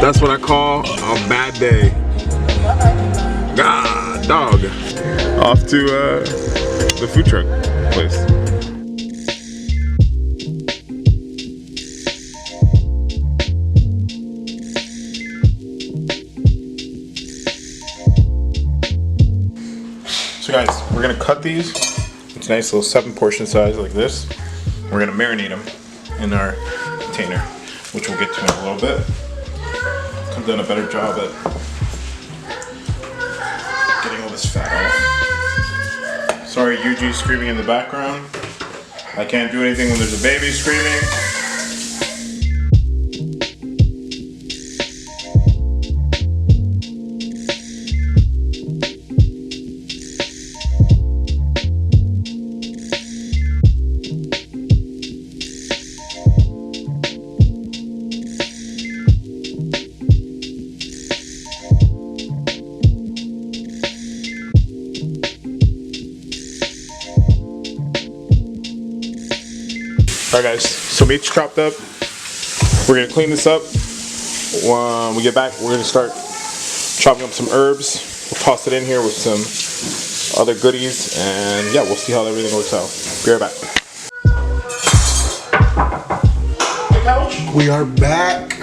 That's what I call a bad day. God, dog. Off to the food truck place. So guys, we're gonna cut these. It's a nice little 7-portion size like this. We're gonna marinate them in our container, which we'll get to in a little bit. I've done a better job at getting all this fat off. Sorry, Yuji screaming in the background. I can't do anything when there's a baby screaming. Alright guys, so meat's chopped up. We're gonna clean this up. When we get back, we're gonna start chopping up some herbs. We'll toss it in here with some other goodies, and yeah, we'll see how everything works out. Be right back. We are back.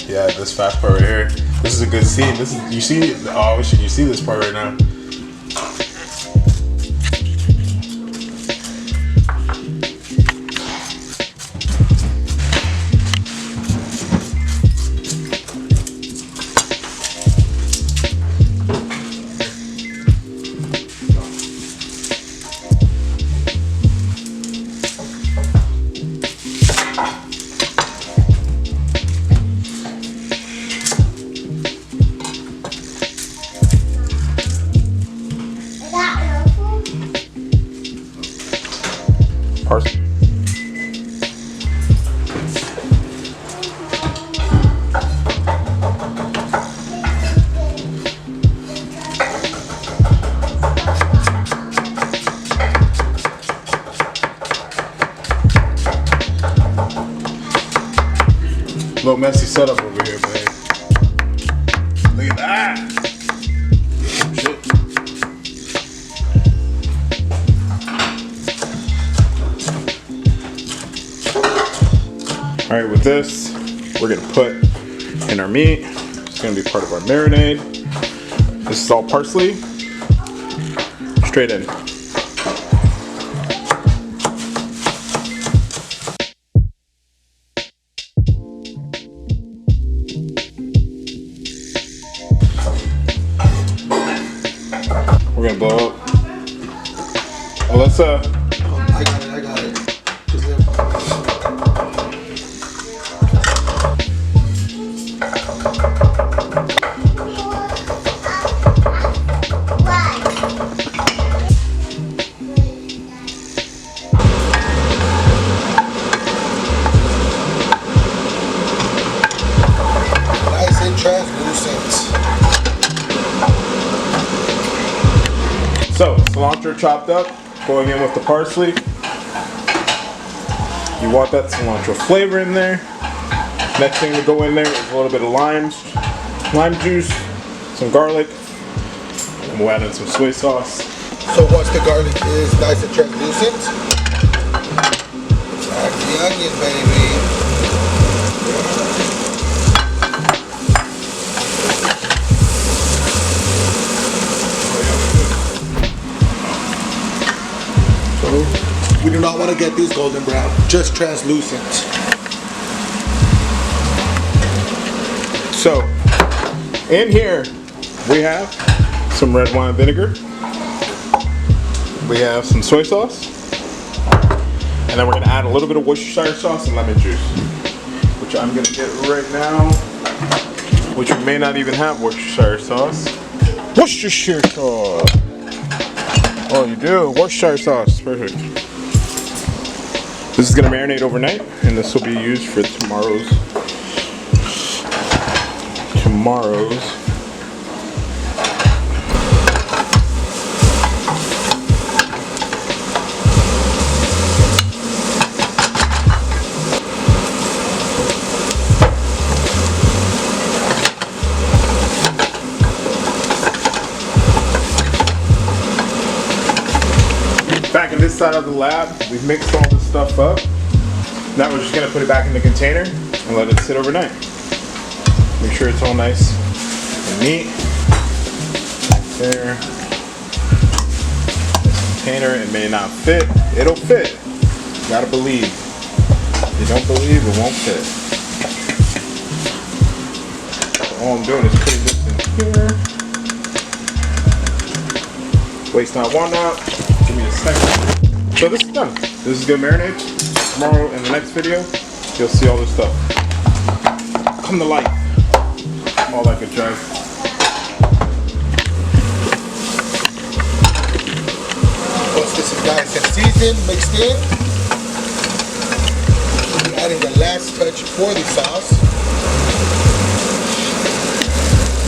Yeah, this fast part right here. This is a good scene. This is, you see, oh shit, you see this part right now. Parsley. Little messy setup over here, babe. Look at that. Shit. Alright, with this, we're gonna put in our meat. It's gonna be part of our marinade. This is all parsley. Straight in. We're gonna blow up. Alyssa. I got it. Just nice and translucent. So, cilantro chopped up, going in with the parsley. You want that cilantro flavor in there. Next thing to go in there is a little bit of lime juice, some garlic, and we'll add in some soy sauce. So once the garlic is nice and translucent, add the onion, baby. We do not want to get these golden brown, just translucent. So, in here we have some red wine vinegar. We have some soy sauce. And then we're going to add a little bit of Worcestershire sauce and lemon juice, which I'm going to get right now, which we may not even have Worcestershire sauce. Worcestershire sauce! Oh, you do? Worcestershire sauce. Perfect. This is going to marinate overnight, and this will be used for tomorrow's tomorrow's. Back in this side of the lab, we've mixed all this stuff up. Now we're just gonna put it back in the container and let it sit overnight. Make sure it's all nice and neat. There. This container, it may not fit. It'll fit. You gotta believe. If you don't believe, it won't fit. So all I'm doing is putting this in here. Waste not, want not. Give me a second. So this is done. This is gonna marinate. Tomorrow in the next video, you'll see all this stuff come to life. All that good jive. Once this is nice and seasoned, mixed in, we'll be adding the last touch for the sauce,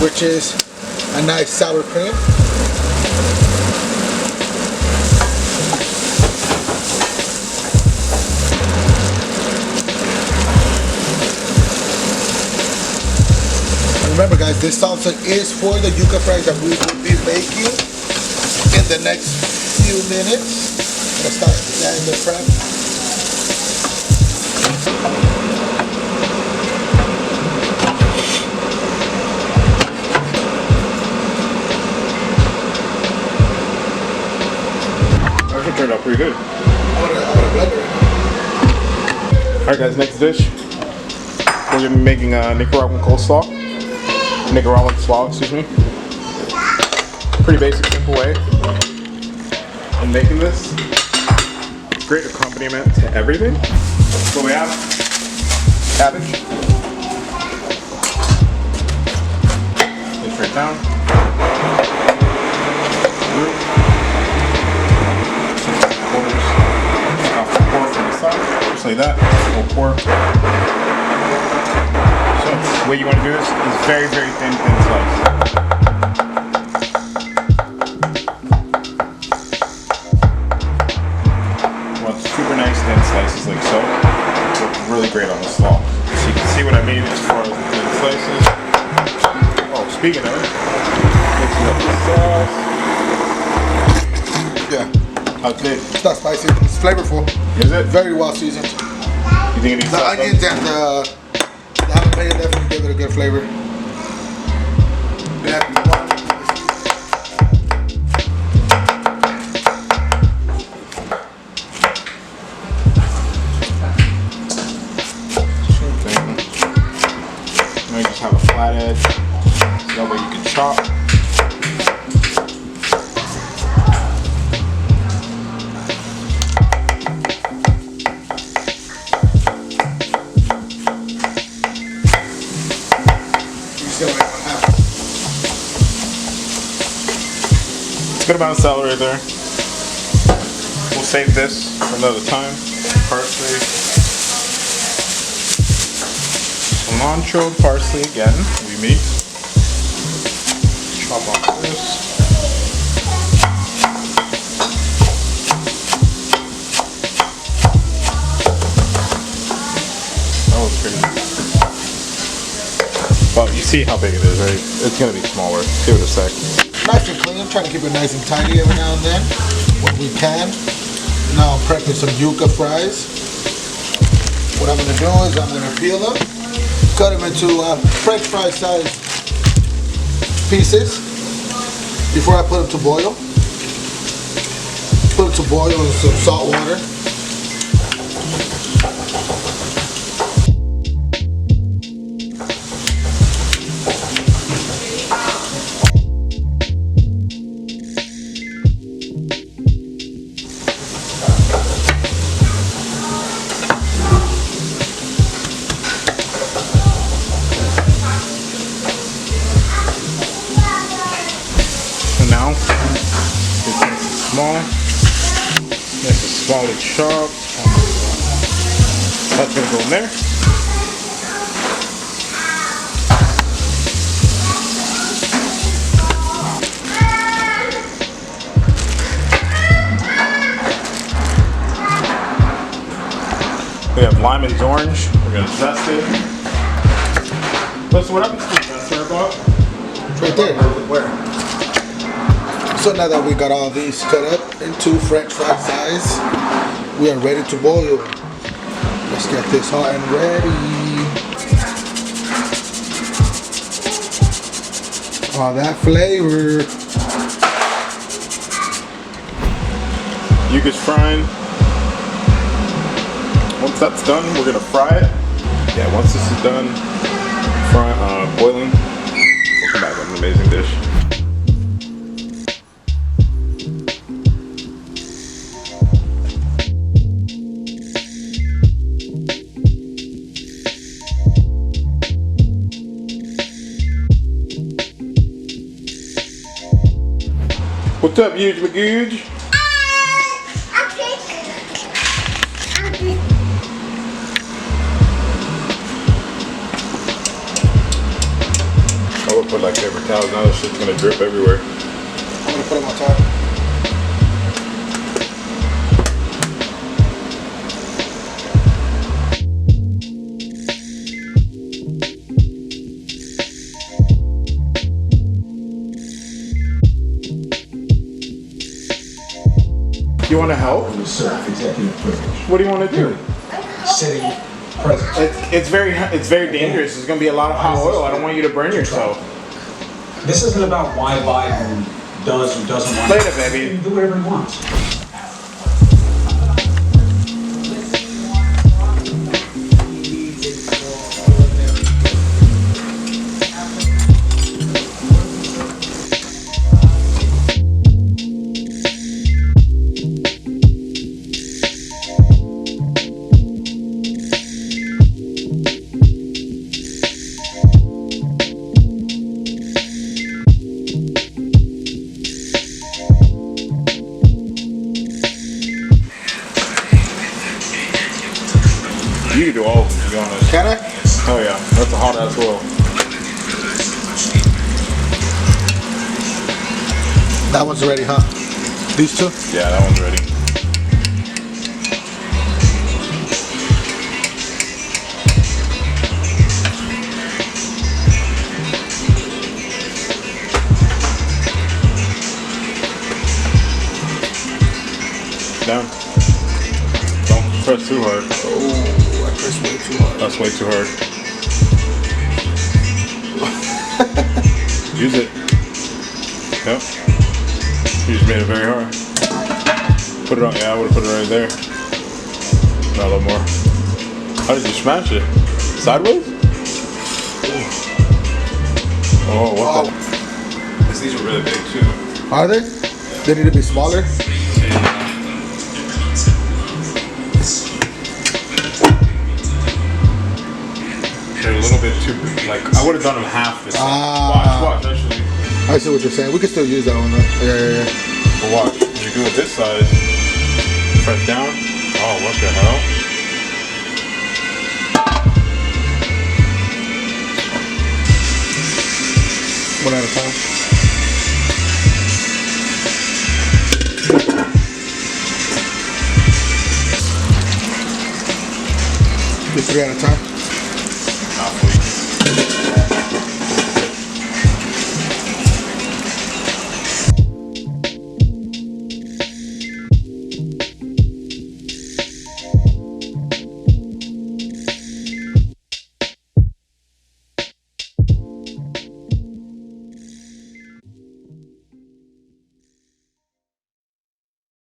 which is a nice sour cream. Remember guys, this salsa is for the yuca fries that we will be making in the next few minutes. Let's start adding the fry. That turned out pretty good. I want to blend it. Alright guys, next dish. We're going to be making a Nicaraguan coleslaw. Nicaraguan slaw, excuse me. Pretty basic, simple way of making this. Great accompaniment to everything. So we have cabbage. Get straight down. Pour from the side, just like that. We'll pour. The way you want to do this is very, very thin slice. Want super nice thin slices like so. Work really great on the slaw. So you can see what I mean as far as the thin slices. Oh, speaking of it, mixing up the sauce. Yeah. How's it? It's not spicy. It's flavorful. Is it? Very well seasoned. You think it needs the salt? onions and the jalapeno definitely give it a good flavor. Yeah. I just have a flat edge, so that way you can chop. Good amount of celery there. We'll save this for another time. Parsley. Cilantro, parsley again. We meet. Chop off this. That was pretty. Well, you see how big it is, right? It's gonna be smaller. Give it a sec. Nice and clean. Trying to keep it nice and tidy every now and then when we can. Now I'm prepping some yuca fries. What I'm going to do is I'm going to peel them, cut them into French fry size pieces before I put them to boil. Put them to boil in some salt water. Small, nice and small chop. That's gonna go in there. We have Lyman's orange. We're gonna zest it. Listen, what happens to the zester about? It's right there. Where? So now that we got all these cut up into French fry size, we are ready to boil. Let's get this hot and ready. All that flavor. Yuca's frying. Once that's done, we're gonna fry it. Yeah, once this is done, boiling, we'll come back with an amazing dish. What's up, Huge McGooge? I would put like paper towels. Now this shit's gonna drip everywhere. I'm gonna put it on top. You want to help? Serve executive privilege. What do you want to do? Sitting president. It's very dangerous. There's gonna be a lot of hot oil. I don't want you to burn yourself. This isn't about why Biden does or doesn't want Later, baby. He can do whatever he wants. You can do all of them, to be honest. Can I? Oh yeah, that's a hot ass oil. That one's ready, huh? These two? Yeah, that one's ready. Down. Don't press too hard. Oh, I pressed way too hard. That's way too hard. Use it. Yep. You just made it very hard. Put it on. Yeah, I would have put it right there. Not a little more. How did you smash it? Sideways? Oh, what the? These are really big too. Are they? They need to be smaller? They're a little bit too big. Like, I would have done them half this. Watch, actually. I see what you're saying. We can still use that one though. Yeah. But watch. If you go with this side, press down. Oh, what the hell? One at a time. Do 3 at a time.